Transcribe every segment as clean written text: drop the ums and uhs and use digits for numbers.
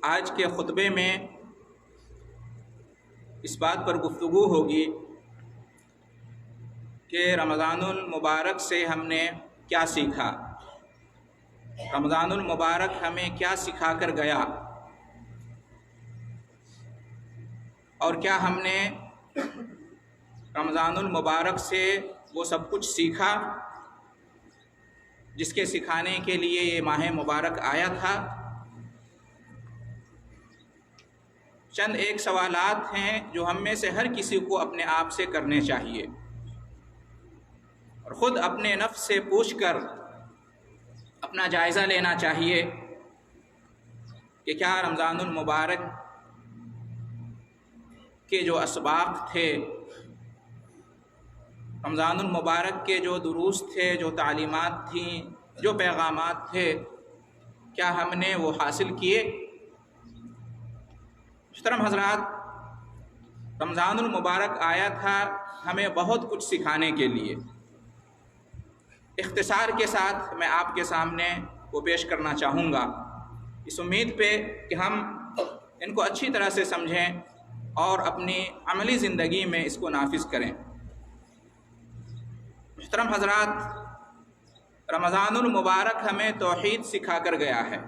آج کے خطبے میں اس بات پر گفتگو ہوگی کہ رمضان المبارک سے ہم نے کیا سیکھا، رمضان المبارک ہمیں کیا سکھا کر گیا، اور کیا ہم نے رمضان المبارک سے وہ سب کچھ سیکھا جس کے سکھانے کے لیے یہ ماہ مبارک آیا تھا۔ چند ایک سوالات ہیں جو ہم میں سے ہر کسی کو اپنے آپ سے کرنے چاہیے اور خود اپنے نفس سے پوچھ کر اپنا جائزہ لینا چاہیے کہ کیا رمضان المبارک کے جو اسباق تھے، رمضان المبارک کے جو دروس تھے، جو تعلیمات تھیں، جو پیغامات تھے، کیا ہم نے وہ حاصل کیے؟ محترم حضرات، رمضان المبارک آیا تھا ہمیں بہت کچھ سکھانے کے لیے۔ اختصار کے ساتھ میں آپ کے سامنے وہ پیش کرنا چاہوں گا، اس امید پہ کہ ہم ان کو اچھی طرح سے سمجھیں اور اپنی عملی زندگی میں اس کو نافذ کریں۔ محترم حضرات، رمضان المبارک ہمیں توحید سکھا کر گیا ہے،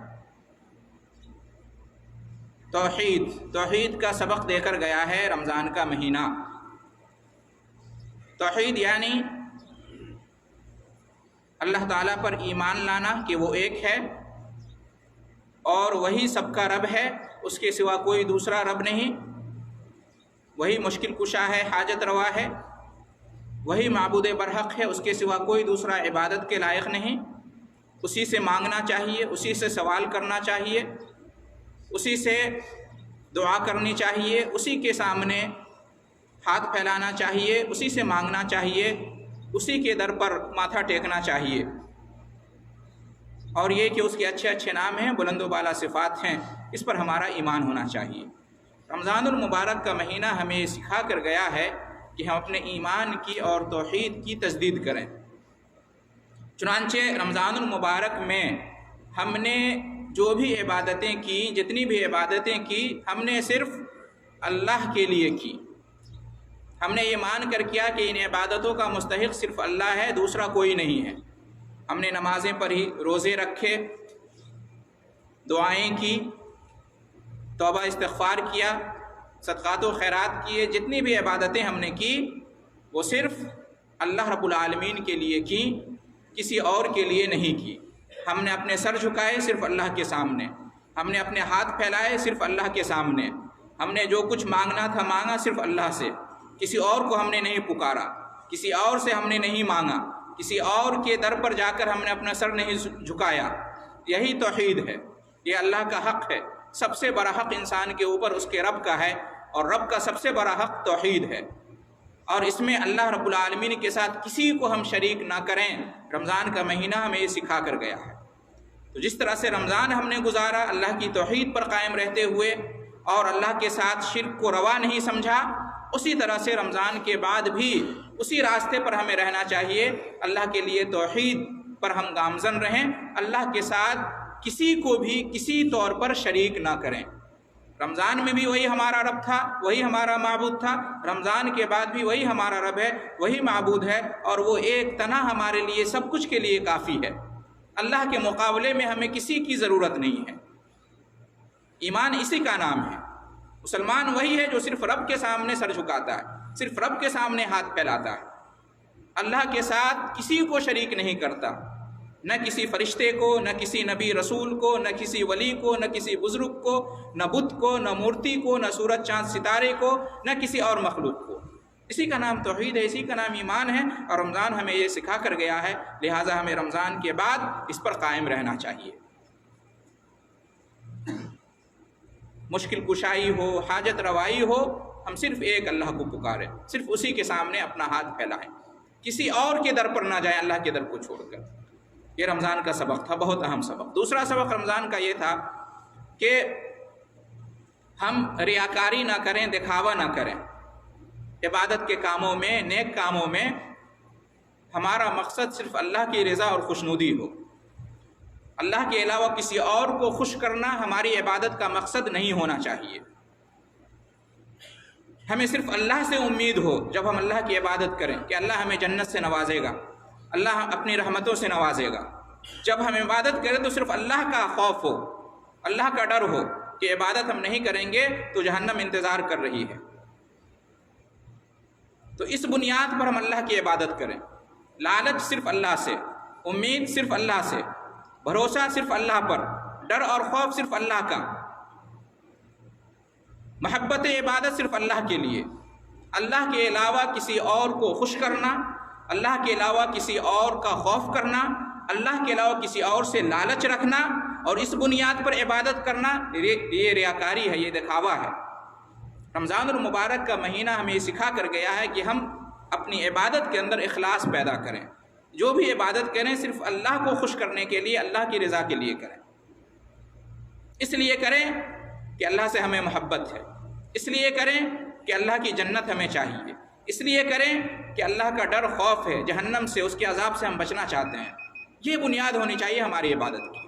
توحید کا سبق دے کر گیا ہے رمضان کا مہینہ۔ توحید یعنی اللہ تعالیٰ پر ایمان لانا کہ وہ ایک ہے اور وہی سب کا رب ہے، اس کے سوا کوئی دوسرا رب نہیں، وہی مشکل کشا ہے، حاجت روا ہے، وہی معبود برحق ہے، اس کے سوا کوئی دوسرا عبادت کے لائق نہیں، اسی سے مانگنا چاہیے، اسی سے سوال کرنا چاہیے، اسی سے دعا کرنی چاہیے، اسی کے سامنے ہاتھ پھیلانا چاہیے، اسی سے مانگنا چاہیے، اسی کے در پر ماتھا ٹیکنا چاہیے، اور یہ کہ اس کے اچھے اچھے نام ہیں، بلند و بالا صفات ہیں، اس پر ہمارا ایمان ہونا چاہیے۔ رمضان المبارک کا مہینہ ہمیں یہ سکھا کر گیا ہے کہ ہم اپنے ایمان کی اور توحید کی تجدید کریں۔ چنانچہ رمضان المبارک میں ہم نے جو بھی عبادتیں کی، جتنی بھی عبادتیں کی، ہم نے صرف اللہ کے لیے کی۔ ہم نے یہ مان کر کیا کہ ان عبادتوں کا مستحق صرف اللہ ہے، دوسرا کوئی نہیں ہے۔ ہم نے نمازیں پڑھی، روزے رکھے، دعائیں کی، توبہ استغفار کیا، صدقات و خیرات کیے، جتنی بھی عبادتیں ہم نے کی وہ صرف اللہ رب العالمین کے لیے کی، کسی اور کے لیے نہیں کی۔ ہم نے اپنے سر جھکائے صرف اللہ کے سامنے، ہم نے اپنے ہاتھ پھیلائے صرف اللہ کے سامنے، ہم نے جو کچھ مانگنا تھا مانگا صرف اللہ سے، کسی اور کو ہم نے نہیں پکارا، کسی اور سے ہم نے نہیں مانگا، کسی اور کے در پر جا کر ہم نے اپنا سر نہیں جھکایا۔ یہی توحید ہے، یہ اللہ کا حق ہے۔ سب سے بڑا حق انسان کے اوپر اس کے رب کا ہے، اور رب کا سب سے بڑا حق توحید ہے، اور اس میں اللہ رب العالمین کے ساتھ کسی کو ہم شریک نہ کریں۔ رمضان کا مہینہ ہمیں یہ سکھا کر گیا ہے۔ تو جس طرح سے رمضان ہم نے گزارا اللہ کی توحید پر قائم رہتے ہوئے اور اللہ کے ساتھ شرک کو روا نہیں سمجھا، اسی طرح سے رمضان کے بعد بھی اسی راستے پر ہمیں رہنا چاہیے، اللہ کے لیے توحید پر ہم گامزن رہیں، اللہ کے ساتھ کسی کو بھی کسی طور پر شریک نہ کریں۔ رمضان میں بھی وہی ہمارا رب تھا، وہی ہمارا معبود تھا، رمضان کے بعد بھی وہی ہمارا رب ہے، وہی معبود ہے، اور وہ ایک تنہا ہمارے لیے سب کچھ کے لیے کافی ہے۔ اللہ کے مقابلے میں ہمیں کسی کی ضرورت نہیں ہے۔ ایمان اسی کا نام ہے۔ مسلمان وہی ہے جو صرف رب کے سامنے سر جھکاتا ہے، صرف رب کے سامنے ہاتھ پھیلاتا ہے، اللہ کے ساتھ کسی کو شریک نہیں کرتا، نہ کسی فرشتے کو، نہ کسی نبی رسول کو، نہ کسی ولی کو، نہ کسی بزرگ کو، نہ بت کو، نہ مورتی کو، نہ سورج چاند ستارے کو، نہ کسی اور مخلوق کو۔ اسی کا نام توحید ہے، اسی کا نام ایمان ہے، اور رمضان ہمیں یہ سکھا کر گیا ہے، لہٰذا ہمیں رمضان کے بعد اس پر قائم رہنا چاہیے۔ مشکل کشائی ہو، حاجت روائی ہو، ہم صرف ایک اللہ کو پکاریں، صرف اسی کے سامنے اپنا ہاتھ پھیلائیں، کسی اور کے در پر نہ جائیں اللہ کے در کو چھوڑ کر۔ یہ رمضان کا سبق تھا، بہت اہم سبق۔ دوسرا سبق رمضان کا یہ تھا کہ ہم ریاکاری نہ کریں، دکھاوا نہ کریں۔ عبادت کے کاموں میں، نیک کاموں میں ہمارا مقصد صرف اللہ کی رضا اور خوشنودی ہو۔ اللہ کے علاوہ کسی اور کو خوش کرنا ہماری عبادت کا مقصد نہیں ہونا چاہیے۔ ہمیں صرف اللہ سے امید ہو جب ہم اللہ کی عبادت کریں کہ اللہ ہمیں جنت سے نوازے گا، اللہ اپنی رحمتوں سے نوازے گا۔ جب ہم عبادت کریں تو صرف اللہ کا خوف ہو، اللہ کا ڈر ہو کہ عبادت ہم نہیں کریں گے تو جہنم انتظار کر رہی ہے۔ تو اس بنیاد پر ہم اللہ کی عبادت کریں، لالچ صرف اللہ سے، امید صرف اللہ سے، بھروسہ صرف اللہ پر، ڈر اور خوف صرف اللہ کا، محبت عبادت صرف اللہ کے لیے۔ اللہ کے علاوہ کسی اور کو خوش کرنا، اللہ کے علاوہ کسی اور کا خوف کرنا، اللہ کے علاوہ کسی اور سے لالچ رکھنا اور اس بنیاد پر عبادت کرنا، یہ ریاکاری ہے، یہ دکھاوا ہے۔ رمضان المبارک کا مہینہ ہمیں یہ سکھا کر گیا ہے کہ ہم اپنی عبادت کے اندر اخلاص پیدا کریں، جو بھی عبادت کریں صرف اللہ کو خوش کرنے کے لیے، اللہ کی رضا کے لیے کریں۔ اس لیے کریں کہ اللہ سے ہمیں محبت ہے، اس لیے کریں کہ اللہ کی جنت ہمیں چاہیے، اس لیے کریں کہ اللہ کا ڈر خوف ہے، جہنم سے، اس کے عذاب سے ہم بچنا چاہتے ہیں۔ یہ بنیاد ہونی چاہیے ہماری عبادت کی۔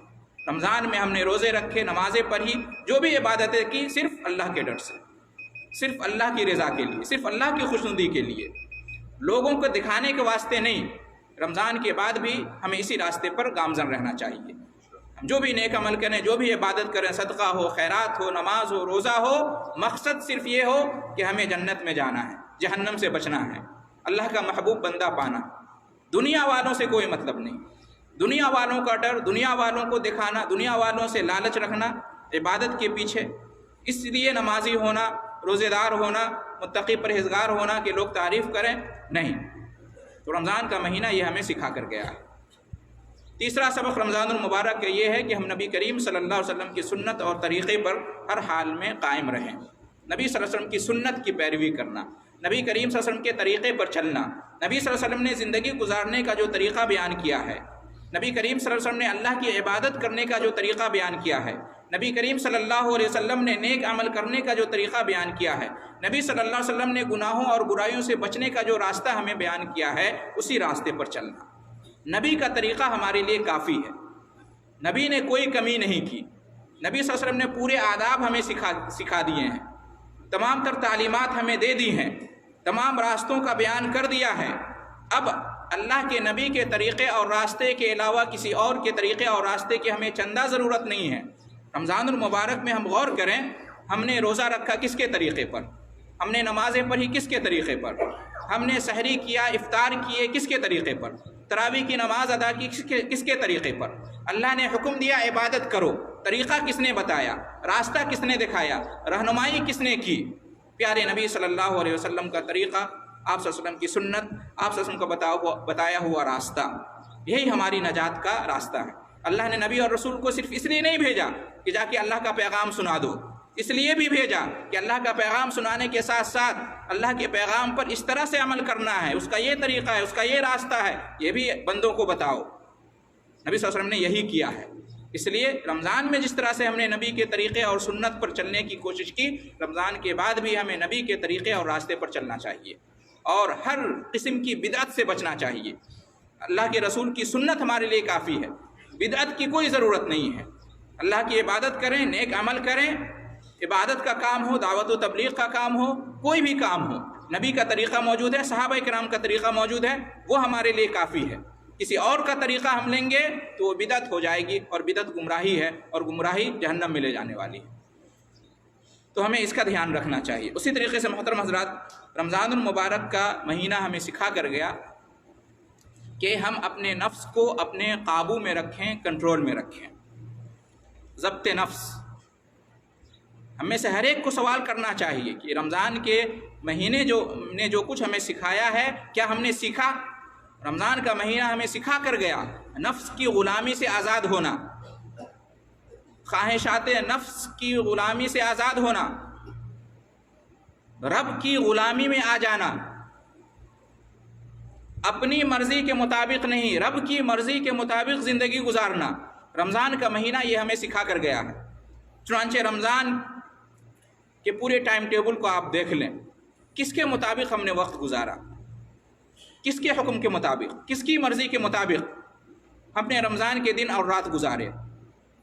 رمضان میں ہم نے روزے رکھے، نمازیں پڑھی، جو بھی عبادتیں کی صرف اللہ کے ڈر سے، صرف اللہ کی رضا کے لیے، صرف اللہ کی خوشنودی کے لیے، لوگوں کو دکھانے کے واسطے نہیں۔ رمضان کے بعد بھی ہمیں اسی راستے پر گامزن رہنا چاہیے۔ جو بھی نیک عمل کریں، جو بھی عبادت کریں، صدقہ ہو، خیرات ہو، نماز ہو، روزہ ہو، مقصد صرف یہ ہو کہ ہمیں جنت میں جانا ہے، جہنم سے بچنا ہے، اللہ کا محبوب بندہ پانا۔ دنیا والوں سے کوئی مطلب نہیں، دنیا والوں کا ڈر، دنیا والوں کو دکھانا، دنیا والوں سے لالچ رکھنا عبادت کے پیچھے، اس لیے نمازی ہونا، روزے دار ہونا، متقی پرہیزگار ہونا کہ لوگ تعریف کریں، نہیں۔ تو رمضان کا مہینہ یہ ہمیں سکھا کر گیا ہے۔ تیسرا سبق رمضان المبارک کا یہ ہے کہ ہم نبی کریم صلی اللہ علیہ وسلم کی سنت اور طریقے پر ہر حال میں قائم رہیں۔ نبی صلی اللہ علیہ وسلم کی سنت کی پیروی کرنا، نبی کریم صلی اللہ علیہ وسلم کے طریقے پر چلنا، نبی صلی اللہ علیہ وسلم نے زندگی گزارنے کا جو طریقہ بیان کیا ہے، نبی کریم صلی اللہ علیہ وسلم نے اللہ کی عبادت کرنے کا جو طریقہ بیان کیا ہے، نبی کریم صلی اللہ علیہ وسلم نے نیک عمل کرنے کا جو طریقہ بیان کیا ہے، نبی صلی اللہ علیہ وسلم نے گناہوں اور برائیوں سے بچنے کا جو راستہ ہمیں بیان کیا ہے، اسی راستے پر چلنا۔ نبی کا طریقہ ہمارے لیے کافی ہے، نبی نے کوئی کمی نہیں کی، نبی صلی اللہ علیہ وسلم نے پورے آداب ہمیں سکھا دیے ہیں، تمام تر تعلیمات ہمیں دے دی ہیں، تمام راستوں کا بیان کر دیا ہے۔ اب اللہ کے نبی کے طریقے اور راستے کے علاوہ کسی اور کے طریقے اور راستے کی ہمیں چندہ ضرورت نہیں ہے۔ رمضان المبارک میں ہم غور کریں، ہم نے روزہ رکھا کس کے طریقے پر، ہم نے نمازیں پڑھی کس کے طریقے پر، ہم نے سحری کیا، افطار کیے کس کے طریقے پر، تراویح کی نماز ادا کی کس کے طریقے پر۔ اللہ نے حکم دیا عبادت کرو، طریقہ کس نے بتایا، راستہ کس نے دکھایا، رہنمائی کس نے کی؟ پیارے نبی صلی اللہ علیہ وسلم کا طریقہ، آپ صلی اللہ علیہ وسلم کی سنت، آپ صلی اللہ علیہ وسلم کا بتایا ہوا راستہ، یہی ہماری نجات کا راستہ ہے۔ اللہ نے نبی اور رسول کو صرف اس لیے نہیں بھیجا کہ جا کے اللہ کا پیغام سنا دو، اس لیے بھی بھیجا کہ اللہ کا پیغام سنانے کے ساتھ ساتھ اللہ کے پیغام پر اس طرح سے عمل کرنا ہے، اس کا یہ طریقہ ہے، اس کا یہ راستہ ہے، یہ بھی بندوں کو بتاؤ۔ نبی صلی اللہ علیہ وسلم نے یہی کیا ہے۔ اس لیے رمضان میں جس طرح سے ہم نے نبی کے طریقے اور سنت پر چلنے کی کوشش کی، رمضان کے بعد بھی ہمیں نبی کے طریقے اور راستے پر چلنا چاہیے اور ہر قسم کی بدعت سے بچنا چاہیے۔ اللہ کے رسول کی سنت ہمارے لیے کافی ہے، بدعت کی کوئی ضرورت نہیں ہے۔ اللہ کی عبادت کریں، نیک عمل کریں، عبادت کا کام ہو، دعوت و تبلیغ کا کام ہو، کوئی بھی کام ہو، نبی کا طریقہ موجود ہے، صحابہ کرام کا طریقہ موجود ہے، وہ ہمارے لیے کافی ہے۔ کسی اور کا طریقہ ہم لیں گے تو وہ بدعت ہو جائے گی، اور بدعت گمراہی ہے، اور گمراہی جہنم میں لے جانے والی ہے۔ تو ہمیں اس کا دھیان رکھنا چاہیے۔ اسی طریقے سے محترم حضرات، رمضان المبارک کا مہینہ ہمیں سکھا کر گیا کہ ہم اپنے نفس کو اپنے قابو میں رکھیں، کنٹرول میں رکھیں۔ ضبط نفس، ہم میں سے ہر ایک کو سوال کرنا چاہیے کہ رمضان کے مہینے نے جو کچھ ہمیں سکھایا ہے، کیا ہم نے سیکھا؟ رمضان کا مہینہ ہمیں سکھا کر گیا نفس کی غلامی سے آزاد ہونا، خواہشات نفس کی غلامی سے آزاد ہونا، رب کی غلامی میں آ جانا، اپنی مرضی کے مطابق نہیں، رب کی مرضی کے مطابق زندگی گزارنا۔ رمضان کا مہینہ یہ ہمیں سکھا کر گیا ہے۔ چنانچہ رمضان کے پورے ٹائم ٹیبل کو آپ دیکھ لیں، کس کے مطابق ہم نے وقت گزارا، کس کے حکم کے مطابق، کس کی مرضی کے مطابق ہم نے رمضان کے دن اور رات گزارے۔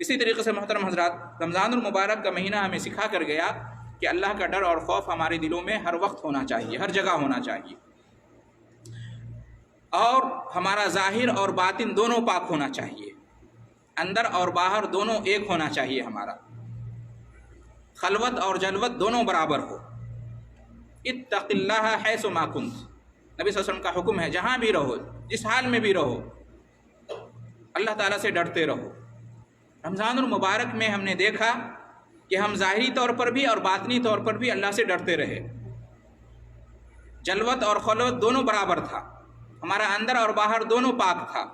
اسی طریقے سے محترم حضرات، رمضان المبارک کا مہینہ ہمیں سکھا کر گیا کہ اللہ کا ڈر اور خوف ہمارے دلوں میں ہر وقت ہونا چاہیے، ہر جگہ ہونا چاہیے، اور ہمارا ظاہر اور باطن دونوں پاک ہونا چاہیے، اندر اور باہر دونوں ایک ہونا چاہیے، ہمارا خلوت اور جلوت دونوں برابر ہو۔ اتق اللہ حیث ما کنت، نبی صلی اللہ علیہ وسلم کا حکم ہے، جہاں بھی رہو، جس حال میں بھی رہو، اللہ تعالیٰ سے ڈرتے رہو۔ رمضان المبارک میں ہم نے دیکھا کہ ہم ظاہری طور پر بھی اور باطنی طور پر بھی اللہ سے ڈرتے رہے، جلوت اور خلوت دونوں برابر تھا، ہمارا اندر اور باہر دونوں پاک تھا۔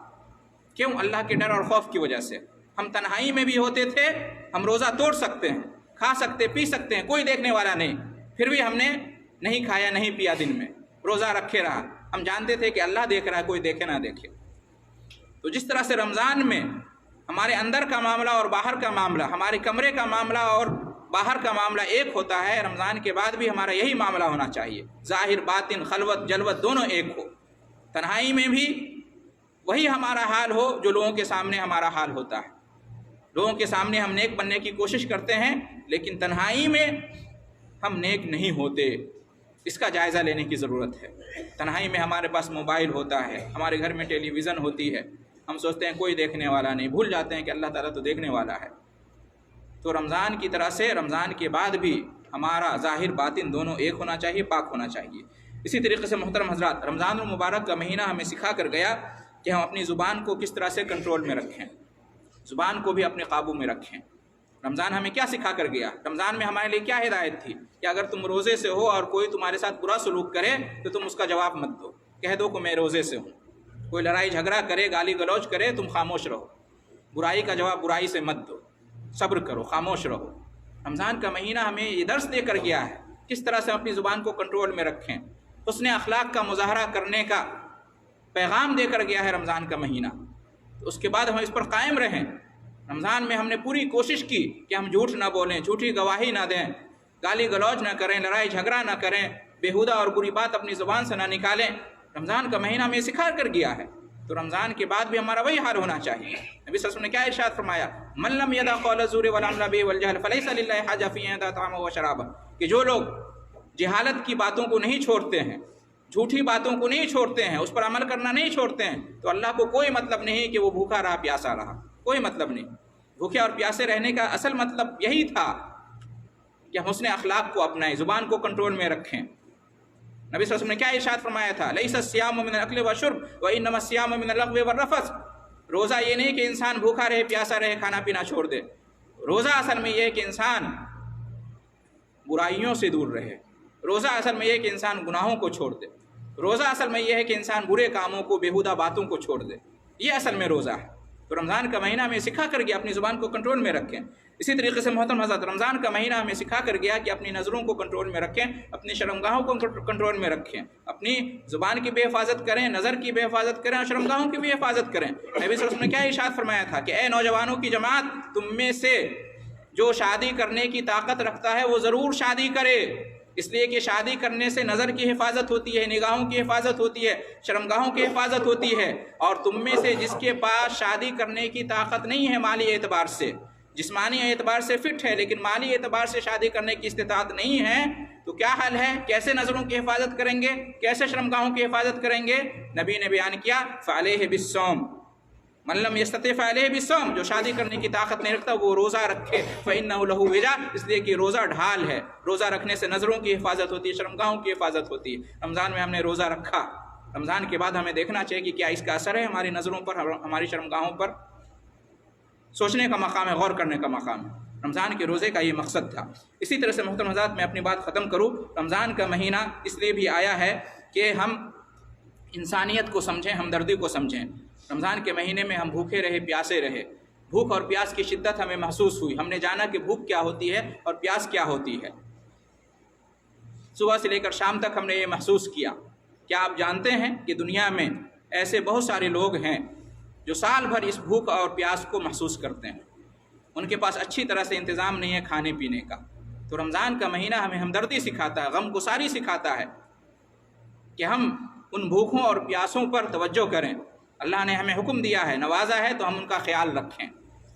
کیوں؟ اللہ کے ڈر اور خوف کی وجہ سے۔ ہم تنہائی میں بھی ہوتے تھے، ہم روزہ توڑ سکتے ہیں، کھا سکتے، پی سکتے ہیں، کوئی دیکھنے والا نہیں، پھر بھی ہم نے نہیں کھایا نہیں پیا، دن میں روزہ رکھے رہا۔ ہم جانتے تھے کہ اللہ دیکھ رہا ہے، کوئی دیکھے نہ دیکھے۔ تو جس طرح سے رمضان میں ہمارے اندر کا معاملہ اور باہر کا معاملہ، ہمارے کمرے کا معاملہ اور باہر کا معاملہ ایک ہوتا ہے، رمضان کے بعد بھی ہمارا یہی معاملہ ہونا چاہیے، ظاہر باطن خلوت جلوت دونوں ایک ہو۔ تنہائی میں بھی وہی ہمارا حال ہو جو لوگوں کے سامنے ہمارا حال ہوتا ہے۔ لوگوں کے سامنے ہم نیک بننے کی کوشش کرتے ہیں، لیکن تنہائی میں ہم نیک نہیں ہوتے، اس کا جائزہ لینے کی ضرورت ہے۔ تنہائی میں ہمارے پاس موبائل ہوتا ہے، ہمارے گھر میں ٹیلی ویژن ہوتی ہے، ہم سوچتے ہیں کوئی دیکھنے والا نہیں، بھول جاتے ہیں کہ اللہ تعالیٰ تو دیکھنے والا ہے۔ تو رمضان کی طرح سے رمضان کے بعد بھی ہمارا ظاہر باطن دونوں ایک ہونا چاہیے، پاک ہونا چاہیے۔ اسی طریقے سے محترم حضرات، رمضان المبارک کا مہینہ ہمیں سکھا کر گیا کہ ہم اپنی زبان کو کس طرح سے کنٹرول میں رکھیں، زبان کو بھی اپنے قابو میں رکھیں۔ رمضان ہمیں کیا سکھا کر گیا؟ رمضان میں ہمارے لیے کیا ہدایت تھی کہ اگر تم روزے سے ہو اور کوئی تمہارے ساتھ برا سلوک کرے تو تم اس کا جواب مت دو، کہہ دو کہ میں روزے سے ہوں۔ کوئی لڑائی جھگڑا کرے، گالی گلوچ کرے، تم خاموش رہو، برائی کا جواب برائی سے مت دو، صبر کرو، خاموش رہو۔ رمضان کا مہینہ ہمیں یہ درس دے کر گیا ہے کس طرح سے اپنی زبان کو کنٹرول میں رکھیں، حسن اخلاق کا مظاہرہ کرنے کا پیغام دے کر گیا ہے رمضان کا مہینہ۔ تو اس کے بعد ہم اس پر قائم رہیں۔ رمضان میں ہم نے پوری کوشش کی کہ ہم جھوٹ نہ بولیں، جھوٹی گواہی نہ دیں، گالی گلوچ نہ کریں، لڑائی جھگڑا نہ کریں، بیہودہ اور بری بات اپنی زبان سے نہ نکالیں۔ رمضان کا مہینہ ہمیں سکھا کر گیا ہے، تو رمضان کے بعد بھی ہمارا وہی حال ہونا چاہیے۔ نبی صلی اللہ علیہ وسلم نے کیا ارشاد فرمایا؟ من لم يدع قول الزور والعمل به والجهل فليس لله حاجة في ان يدع طعامه وشرابه، کہ جو لوگ جہالت کی باتوں کو نہیں چھوڑتے ہیں، جھوٹی باتوں کو نہیں چھوڑتے ہیں، اس پر عمل کرنا نہیں چھوڑتے ہیں، تو اللہ کو کوئی مطلب نہیں کہ وہ بھوکا رہا پیاسا رہا، کوئی مطلب نہیں۔ بھوکے اور پیاسے رہنے کا اصل مطلب یہی تھا کہ ہم حسن اخلاق کو اپنائیں، زبان کو کنٹرول میں رکھیں۔ نبی صلی اللہ علیہ وسلم نے کیا ارشاد فرمایا تھا؟ لیس الصیام من الاکل والشرب وانما الصیام من اللغو والرفث، روزہ یہ نہیں کہ انسان بھوکا رہے پیاسا رہے کھانا پینا چھوڑ دے، روزہ اصل میں یہ ہے کہ انسان برائیوں سے دور رہے، روزہ اصل میں یہ ہے کہ انسان گناہوں کو چھوڑ دے، روزہ اصل میں یہ ہے کہ انسان برے کاموں کو، بیہودہ باتوں کو چھوڑ دے، یہ اصل میں روزہ ہے۔ تو رمضان کا مہینہ ہمیں سکھا کر گیا اپنی زبان کو کنٹرول میں رکھیں۔ اسی طریقے سے محترم حضرات، رمضان کا مہینہ ہمیں سکھا کر گیا کہ اپنی نظروں کو کنٹرول میں رکھیں، اپنی شرمگاہوں کو کنٹرول میں رکھیں، اپنی زبان کی بھی حفاظت کریں، نظر کی بھی حفاظت کریں اور شرمگاہوں کی بھی حفاظت کریں۔ نبی صلی اللہ علیہ وسلم نے کیا ارشاد فرمایا تھا کہ اے نوجوانوں کی جماعت، تم میں سے جو شادی کرنے کی طاقت رکھتا ہے وہ ضرور شادی کرے، اس لیے کہ شادی کرنے سے نظر کی حفاظت ہوتی ہے، نگاہوں کی حفاظت ہوتی ہے، شرمگاہوں کی حفاظت ہوتی ہے۔ اور تم میں سے جس کے پاس شادی کرنے کی طاقت نہیں ہے مالی اعتبار سے، جسمانی اعتبار سے فٹ ہے لیکن مالی اعتبار سے شادی کرنے کی استطاعت نہیں ہے، تو کیا حل ہے؟ کیسے نظروں کی حفاظت کریں گے؟ کیسے شرمگاہوں کی حفاظت کریں گے؟ نبی نے بیان کیا فعلیہ بالصوم، من لم یستطع فعلیہ بالصوم، جو شادی کرنے کی طاقت نہیں رکھتا وہ روزہ رکھے، فإنہ لہ وجا، اس لیے کہ روزہ ڈھال ہے، روزہ رکھنے سے نظروں کی حفاظت ہوتی ہے، شرمگاہوں کی حفاظت ہوتی ہے۔ رمضان میں ہم نے روزہ رکھا، رمضان کے بعد ہمیں دیکھنا چاہیے کہ کیا اس کا اثر ہے ہماری نظروں پر، ہماری شرمگاہوں پر۔ سوچنے کا مقام ہے، غور کرنے کا مقام ہے۔ رمضان کے روزے کا یہ مقصد تھا۔ اسی طرح سے محترم حضرات، میں اپنی بات ختم کروں، رمضان کا مہینہ اس لیے بھی آیا ہے کہ ہم انسانیت کو سمجھیں، ہمدردی کو سمجھیں۔ رمضان کے مہینے میں ہم بھوکے رہے پیاسے رہے، بھوک اور پیاس کی شدت ہمیں محسوس ہوئی، ہم نے جانا کہ بھوک کیا ہوتی ہے اور پیاس کیا ہوتی ہے۔ صبح سے لے کر شام تک ہم نے یہ محسوس کیا۔ کیا آپ جانتے ہیں کہ دنیا میں ایسے بہت سارے لوگ ہیں جو سال بھر اس بھوک اور پیاس کو محسوس کرتے ہیں، ان کے پاس اچھی طرح سے انتظام نہیں ہے کھانے پینے کا۔ تو رمضان کا مہینہ ہمیں ہمدردی سکھاتا ہے، غم گساری سکھاتا ہے کہ ہم ان بھوکوں اور پیاسوں پر توجہ کریں۔ اللہ نے ہمیں حکم دیا ہے، نوازا ہے تو ہم ان کا خیال رکھیں،